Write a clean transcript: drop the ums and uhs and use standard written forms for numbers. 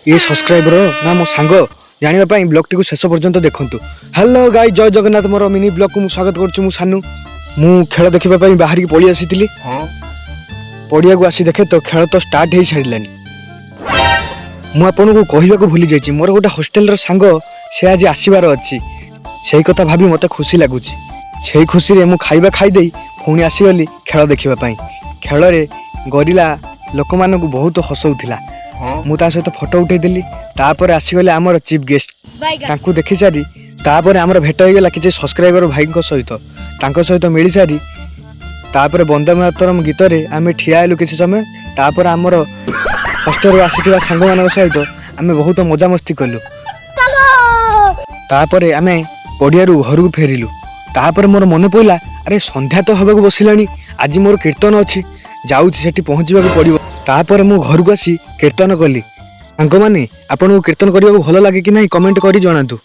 ये सब्सक्राइबर ना मो सांग जानापी ब्लॉग टी शेष पर्यंत देखूँ। हेलो गाइस, जय जगन्नाथ। मोर मिनी ब्लॉग को स्वागत करुँ। सानू मु खेल देखापी बाहर की पलि आसी पड़िया को आसी देखे तो खेल तो स्टार्ट हो सारानी। मुझे कहवाक भूली जाइए, मोर गोटे हॉस्टेल सांग से आज आसबार अच्छी से कथा भाभी मत खुशी लगुच। से खुशी में खाइबा खाईदे पुणी आसीगली खेल देखापी। खेल गरिला लोक मान बहुत हसौला। मु ता सहित फोटो उठेदेली। तापर आसीगले आमर चीफ गेस्ट तांकु देखि सारी तापर आमर भेट हो गला किसी सब्सक्राइबर भाई सहित मिल सारी तापर वंदे मातरम गीत रे आमे ठिया हेलु किसी समय। तापर आमर हॉस्टेल आसीथिबा सांग मान सहित आमे बहुत मजा मस्ती कलु। तापर आमे पड़ियारू घर को फेरिलु। तापर मोर मन पइला, अरे संध्या तो हबा को बसिलानी, आज मोर कीर्तन अच्छी जाउछि सेठी पहुँचबा को पड़िबो। तापर मु घर को आसी कीर्तन कली। सांग माने आपन कीर्तन करबा को भल लागे कि नहीं कमेंट करी जणातु।